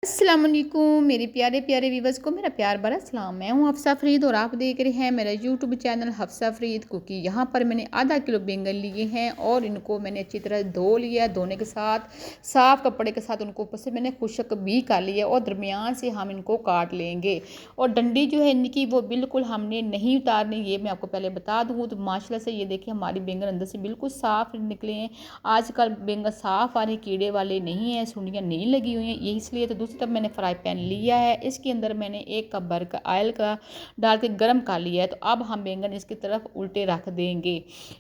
अस्सलाम वालेकुम मेरे प्यारे प्यारे व्यूवर्स को मेरा प्यार भरा सलाम। मैं हूं हफ्सा फरीद और आप देख रहे हैं मेरा YouTube channel Hafsa Farid cookie. यहां पर मैंने आधा किलो बैंगन लिए हैं और इनको मैंने अच्छी तरह धो लिया। धोने के साथ साफ़ कपड़े के साथ उनको ऊपर से मैंने खुश्क भी कर लिया और दरमियान से हम इनको काट लेंगे। और डंडी जो है इनकी वो बिल्कुल हमने नहीं उतारनी, ये मैं आपको पहले बता दूँ। तो माशाल्लाह से ये देखिए हमारी बैंगन अंदर से बिल्कुल साफ़ निकले हैं। आजकल बैंगन साफ़ आ रहे, कीड़े वाले नहीं हैं, सुंडियाँ नहीं लगी हुई हैं, ये इसलिए। तो दूसरी तरफ मैंने फ्राई पैन लिया है, इसके अंदर मैंने 1 कप भर का ऑयल का डाल के गर्म कर लिया है। तो अब हम बैंगन इसकी तरफ उल्टे रख देंगे।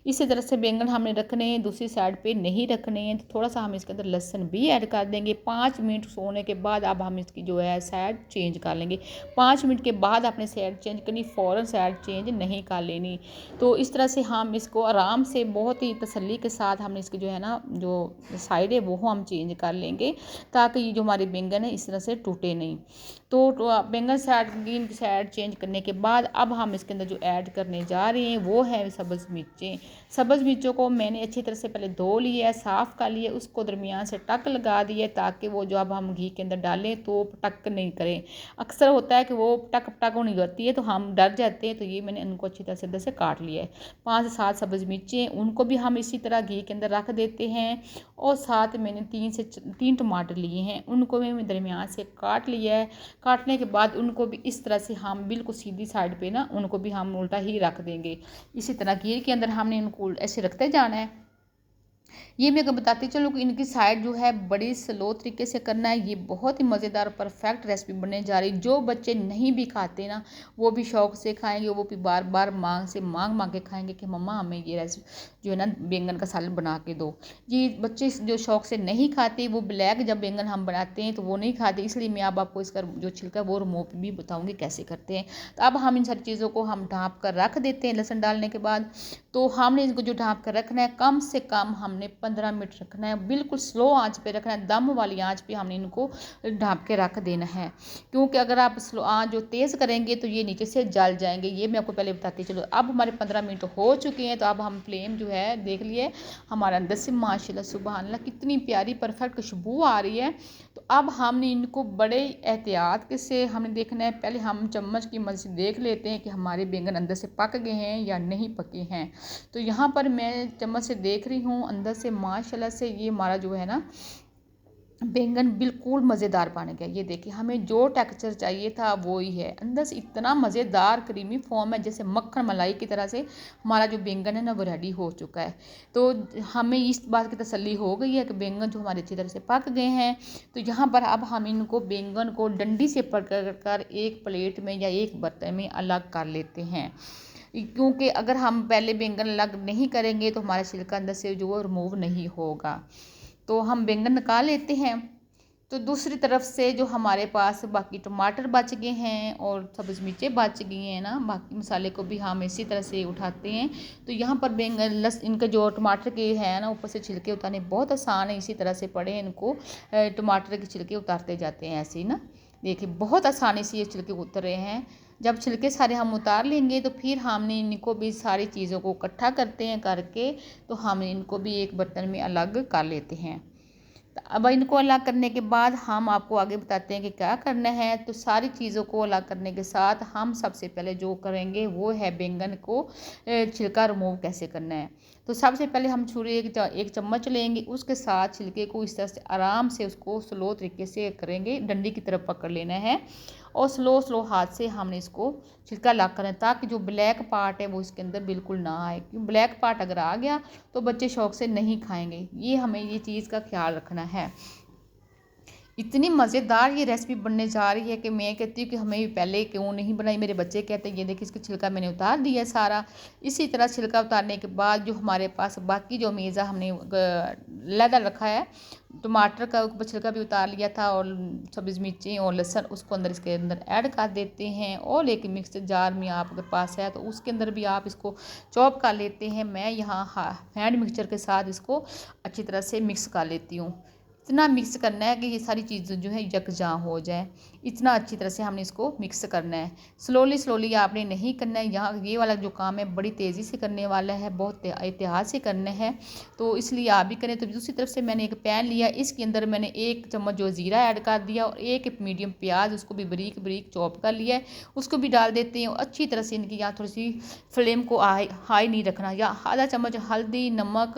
इसी तरह से बैंगन हमने रखने हैं, दूसरी साइड पे नहीं रखने हैं। तो थोड़ा सा हम इसके अंदर लहसुन भी ऐड कर देंगे। 5 मिनट सोने के बाद अब हम इसकी जो है साइड चेंज कर लेंगे। 5 मिनट के बाद अपने साइड चेंज करनी, फ़ौरन साइड चेंज नहीं कर लेनी। तो इस तरह से हम इसको आराम से बहुत ही तसल्ली के साथ हमने इसकी जो है ना जो साइड है वो हम चेंज कर लेंगे, ताकि ये जो हमारे बैंगन है इस तरह से टूटे नहीं। तो बैंगन साइड ग्रीन की साइड चेंज करने के बाद अब हम इसके अंदर जो ऐड करने जा रहे हैं वो है सब्ज़ मिर्चें। सब्ज़ मिर्चों को मैंने अच्छी तरह से पहले धो लिया है, साफ़ कर लिया, उसको दरमियान से टक लगा दिया ताकि वो जो अब हम घी के अंदर डालें तो टक नहीं करें। अक्सर होता है कि वो टक टक नहीं करती है तो हम डर जाते हैं। तो ये मैंने उनको अच्छी तरह से अंदर से काट लिया है। 5 से 7 सब्ज़ मिर्चें, उनको भी हम इसी तरह घी के अंदर रख देते हैं। और साथ मैंने 3 टमाटर लिए हैं, उनको भी मैं दरमियान से काट लिया है। काटने के बाद उनको भी इस तरह से हम बिल्कुल सीधी साइड पे ना उनको भी हम उल्टा ही रख देंगे। इसी तरह घी के अंदर हमने इनको ऐसे रखते जाना है। ये मैं अगर बताती चलूँ कि इनकी साइड जो है बड़ी स्लो तरीके से करना है। ये बहुत ही मज़ेदार परफेक्ट रेसिपी बनने जा रही है। जो बच्चे नहीं भी खाते ना वो भी शौक़ से खाएंगे, वो भी बार बार मांग के खाएंगे कि मम्मा हमें ये रेसिपी जो है ना बैंगन का सालन बना के दो। ये बच्चे जो शौक़ से नहीं खाते वो ब्लैक जब बैंगन हम बनाते हैं तो वो नहीं खाते, इसलिए मैं अब आपको इसका जो छिलका वो रिमूव भी बताऊँगी कैसे करते हैं। तो अब हम इन सारी चीज़ों को हम ढाँप कर रख देते हैं लहसुन डालने के बाद। तो हमने इनको जो ढाँप कर रखना है कम से कम हमने 15 मिनट रखना है, बिल्कुल स्लो आंच पे रखना है। दम वाली आंच पे हमने इनको ढाँप के रख देना है, क्योंकि अगर आप स्लो आंच जो तेज़ करेंगे तो ये नीचे से जल जाएंगे। ये मैं आपको पहले बताती चलो। अब हमारे 15 मिनट हो चुके हैं। तो अब हम फ्लेम जो है देख लिए हमारा अंदर से माशाल्लाह सुभान अल्लाह कितनी प्यारी परफेक्ट खुशबू आ रही है। तो अब हमने इनको बड़े एहतियात से हमने देखना है। पहले हम चम्मच की मदद से देख लेते हैं कि हमारे बैंगन अंदर से पक गए हैं या नहीं पके हैं। तो यहाँ पर मैं चम्मच से देख रही हूँ अंदर से माशाल्लाह से ये हमारा जो है ना बैंगन बिल्कुल मज़ेदार बन गया। ये देखिए हमें जो टेक्सचर चाहिए था वो ही है। अंदर से इतना मज़ेदार क्रीमी फॉर्म है जैसे मक्खन मलाई की तरह से हमारा जो बैंगन है ना वो रेडी हो चुका है। तो हमें इस बात की तसल्ली हो गई है कि बैंगन जो हमारे अच्छी तरह से पक गए हैं। तो यहाँ पर अब हम इनको बैंगन को डंडी से पकड़ कर एक प्लेट में या एक बर्तन में अलग कर लेते हैं, क्योंकि अगर हम पहले बैंगन अलग नहीं करेंगे तो हमारा छिलका अंदर से जो वो रिमूव नहीं होगा। तो हम बैंगन निकाल लेते हैं। तो दूसरी तरफ से जो हमारे पास बाकी टमाटर बच गए हैं और सब्ज़ मिर्चें बच गई हैं ना, बाकी मसाले को भी हम इसी तरह से उठाते हैं। तो यहाँ पर बैंगन इनका जो टमाटर के है ना ऊपर से छिलके उतारने बहुत आसान है। इसी तरह से पड़े हैं इनको टमाटर के छिलके उतारते जाते हैं ऐसे ही ना। देखिए बहुत आसानी से ये छिलके उतर रहे हैं। जब छिलके सारे हम उतार लेंगे तो फिर हमने इनको भी सारी चीज़ों को इकट्ठा करते हैं करके तो हम इनको भी एक बर्तन में अलग कर लेते हैं। अब इनको अलग करने के बाद हम आपको आगे बताते हैं कि क्या करना है। तो सारी चीज़ों को अलग करने के साथ हम सबसे पहले जो करेंगे वो है बैंगन को छिलका रिमूव कैसे करना है। तो सबसे पहले हम छुरी एक चम्मच लेंगे, उसके साथ छिलके को इस तरह से आराम से उसको स्लो तरीके से करेंगे, डंडी की तरफ पकड़ लेना है और स्लो हाथ से हमने इसको छिलका अलग करना है, ताकि जो ब्लैक पार्ट है वो इसके अंदर बिल्कुल ना आए। क्योंकि ब्लैक पार्ट अगर आ गया तो बच्चे शौक़ से नहीं खाएंगे। ये हमें ये चीज़ का ख्याल रखना है। इतनी मज़ेदार ये रेसिपी बनने जा रही है कि मैं कहती हूँ कि हमें ये पहले क्यों नहीं बनाई। मेरे बच्चे कहते हैं ये देखिए इसका छिलका मैंने उतार दिया सारा। इसी तरह छिलका उतारने के बाद जो हमारे पास बाकी जो मेज़ा हमने लहदा रखा है, टमाटर का छिलका भी उतार लिया था और सब्ज़ मिर्ची और लहसुन उसको अंदर इसके अंदर ऐड कर देते हैं। और एक मिक्सर जार में आप अगर पास है तो उसके अंदर भी आप इसको चॉप कर लेते हैं। मैं यहाँ हैंड मिक्सचर के साथ इसको अच्छी तरह से मिक्स कर लेती हूँ। इतना मिक्स करना है कि ये सारी चीज़ें जो है यकजां हो जाए। इतना अच्छी तरह से हमने इसको मिक्स करना है। स्लोली आपने नहीं करना है। यहाँ ये वाला जो काम है बड़ी तेज़ी से करने वाला है, बहुत एहतियात से करना है, तो इसलिए आप भी करें। तो दूसरी तरफ से मैंने एक पैन लिया, इसके अंदर मैंने 1 चम्मच जो ज़ीरा ऐड कर दिया और 1 मीडियम प्याज, उसको भी बारीक बारीक चॉप कर लिया है, उसको भी डाल देते हैं। और अच्छी तरह से इनकी यहाँ थोड़ी सी फ्लेम को हाई नहीं रखना। या आधा चम्मच हल्दी, नमक,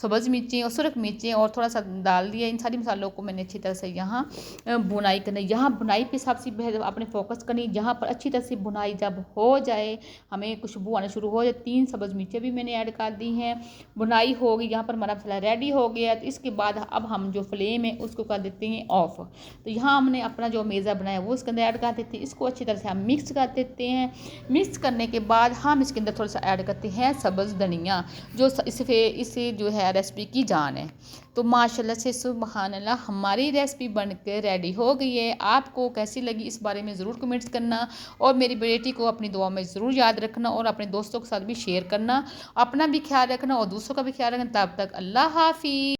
सब्ज़ मिर्चें और सुरख मिर्चें और थोड़ा सा डाल दिया। इन सारी मसालों को मैंने अच्छी तरह से यहाँ बुनाई करनी। यहाँ बुनाई पे सबसे पहले आपने फोकस करनी। जहाँ पर अच्छी तरह से बुनाई जब हो जाए, हमें खुशबू आना शुरू हो जाए, 3 सब्ज़ मिर्चें भी मैंने ऐड कर दी हैं। बुनाई हो गई, यहाँ पर हमारा मसाला रेडी हो गया। तो इसके बाद अब हम जो फ्लेम है उसको कर देते हैं ऑफ। तो यहाँ हमने अपना जो मेज़ा बनाया वो इसके अंदर ऐड कर देते हैं। इसको अच्छी तरह से हम मिक्स कर देते हैं। मिक्स करने के बाद हम इसके अंदर थोड़ा सा ऐड करते हैं सब्ज़ धनिया, जो इससे जो है रेसिपी की जान है। तो माशाल्लाह से सुबहान अल्लाह, हमारी रेसिपी बनकर रेडी हो गई है। आपको कैसी लगी इस बारे में ज़रूर कमेंट्स करना, और मेरी बेटी को अपनी दुआ में ज़रूर याद रखना, और अपने दोस्तों के साथ भी शेयर करना। अपना भी ख्याल रखना और दूसरों का भी ख्याल रखना। तब तक अल्लाह हाफ़िज़।